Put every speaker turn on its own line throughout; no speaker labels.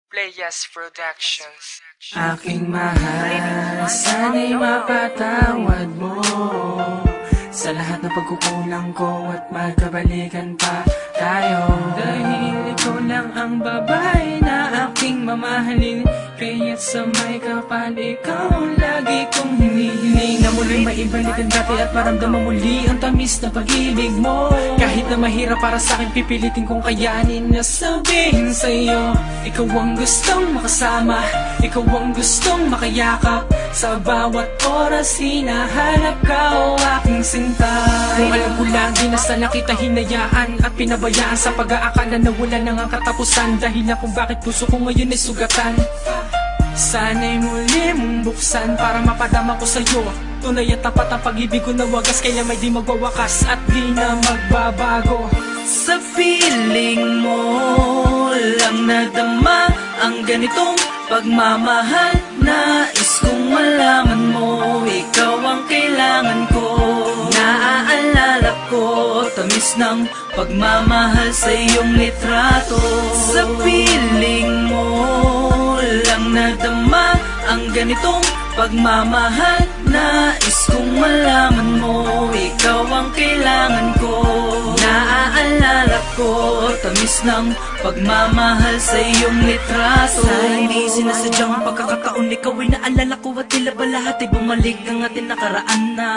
Playas Productions.
Aking mahal, sana'y mapatawad mo sa lahat ng pagkukulang ko at magkabalikan pa tayo. Dahil ikaw lang ang babae na aking mamahalin, kaya't sa may kapal ikaw ang lagi kong hinihiling na muling maibalik ang dati at maramdaman muli ang tamis na pag-ibig mo. Kahit na mahirap para sa'kin, pipilitin kong kayanin na sabihin sa'yo, ikaw ang gustong makasama, ikaw ang gustong makayakap. Sa bawat oras hinahanap ka, o aking sinta. Kung alam ko lang, di na sana kita hinayaan at pinabayaan sa pag-aakala na wala nang ang katapusan. Dahilan kung bakit puso ko ngayon ay sugatan. Sana'y muli mong buksan para mapadama ko sa'yo tunay at tapat ang pag-ibig ko na wagas, kaya may di magwawakas at di na magbabago. Sa feeling mo lang nadama ang ganitong pagmamahal. Nais kong malaman mo, ikaw ang kailangan ko. Naaalala ko, tamis ng pagmamahal sa iyong litrato. Sa piling mo lang nadama ang ganitong pagmamahal. Nais kong malaman mo, ikaw ang kailangan ko. Naaalala ko, tamis ng pagmamahal sa iyong litrato. Sa hindi sinasadyang pagkakataon, ikaw ay naalala ko at tila ba lahat ay bumalik ang ating nakaraan na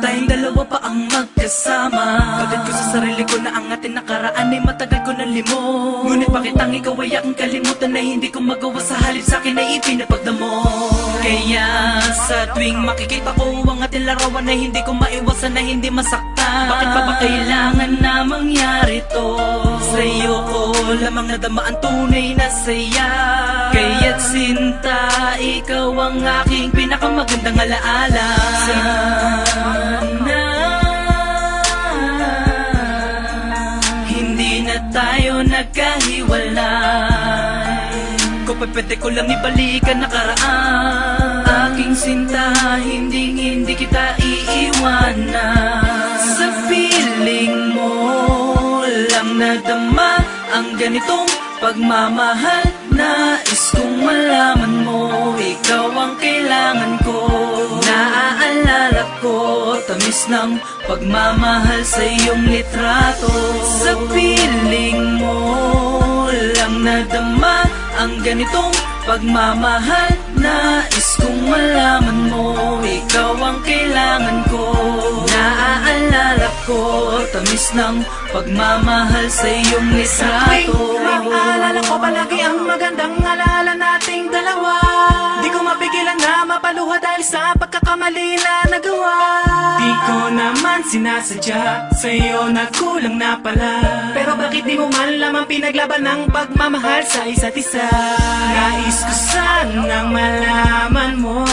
tayong dalawa pa ang magkasama. Batid ko sa sarili ko na ang ating nakaraan ay matagal ko na limot. Ngunit bakit ang ikaw ay aking kalimutan na hindi ko magawa, sa halip sa'kin ay ipinapagdamo. Kaya sa tuwing makikita ko ang ating larawan ay hindi ko maiwasan na hindi masaktan. Bakit pa ba kailangan na mangyari to? Sa'yo ko lamang nadama ang tunay na saya. Kaya't sinta, ikaw ang aking pinakamagandang alaala. Sana hindi na tayo nagkahiwalay. Kung pwede ko lang ibalikan nakaraan. Aking sinta, hindi kita iiwanan. Sa feeling mo lang nadama ang ganitong pagmamahal. Nais kong malaman mo, ikaw ang kailangan ko. Naaalala ko, tamis ng pagmamahal sa iyong litrato. Sa piling mo lang nadama ang ganitong pagmamahal. Nais kong malaman mo, ikaw ang kailangan ko. Naaalala ko, tamis ng pagmamahal sa iyong litrato.
Naalala ko palagi ang magandang alaala nating dalawa. Di ko mapigilan na mapaluha dahil sa pagkakamali na nagawa.
Di ko naman sinasadya, sa'yo nagkulang na pala.
Pero bakit di mo man lamang pinaglaban ng pagmamahal sa isa't isa?
Nais ko sanang malaman mo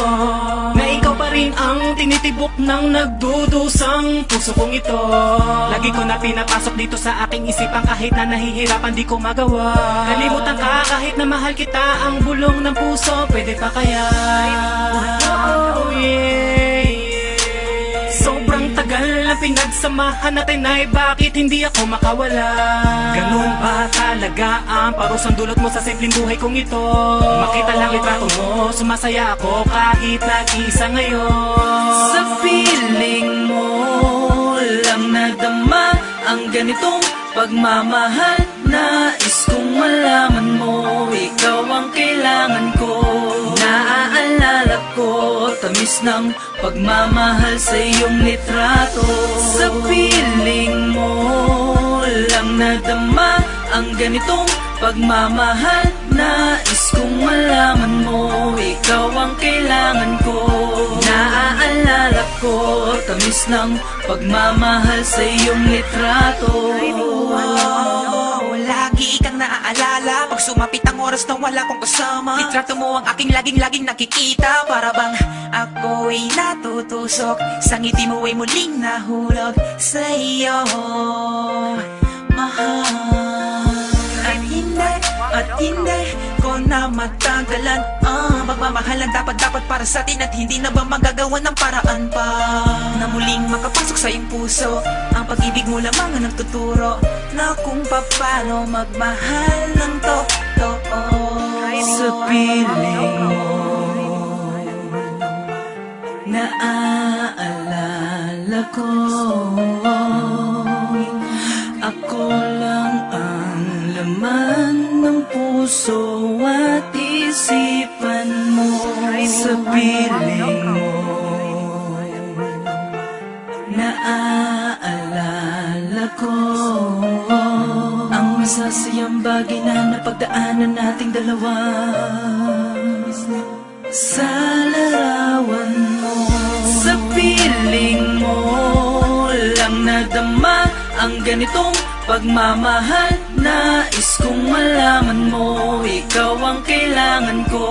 na ikaw pa rin ang tinitibok ng nagdudusang puso kong ito.
lagi ko na pinapasok dito sa aking isipan, kahit na nahihirapan di ko magawa.
Kalimutan ka kahit na mahal kita, ang bulong ng puso, pwede pa kaya? Oh yeah. Sobrang tagal na pinagsamahan natin ay bakit hindi ako makawala?
Ganun ba talaga ang parusang dulot mo sa simpleng buhay kong ito? Makita lang litrato mo, sumasaya ako kahit nag-isa ngayon.
Sa feeling mo lang nadama ang ganitong pagmamahal. Nais kong malaman mo, ikaw ang kailangan ko. Naaalala ko, tamis ng pagmamahal sa iyong litrato. Sa piling mo lang nadama ang ganitong pagmamahal. Nais kong malaman mo, ikaw ang kailangan ko. Naaalala ko, tamis ng pagmamahal sa iyong litrato.
Lagi kang naaalala pag sumapit ang oras na wala kong kasama. Litrato mo ang aking laging nakikita. Para bang ako ay natutusok, sa ngiti mo ay muling nahulog sa iyo, mahal. At hindi ko na matagalan pagmamahalan dapat para sa atin, at hindi na ba magagawa ng paraan pa na muling makapasok sa iyong puso. Ang pag-ibig mo lamang ang nagtuturo na kung paano magmahal ng totoo.
Sa piling mo, naaalala ko, ako lang ang laman ng puso at isipan mo. Sa piling mo, naaalala ko ang masasayang bagay na napagdaanan nating dalawa. Sa larawan mo, sa piling mo lang nadama ang ganitong pagmamahal. Nais kong malaman mo, ikaw ang kailangan ko.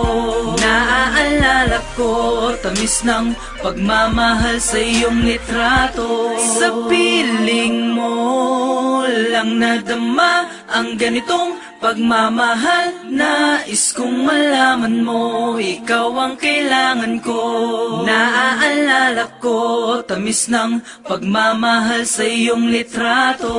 Naaalala ko, tamis ng pagmamahal sa iyong litrato. Sa piling mo lang nadama ang ganitong pagmamahal. Nais kong malaman mo, ikaw ang kailangan ko. Naaalala ko, tamis ng pagmamahal sa iyong litrato.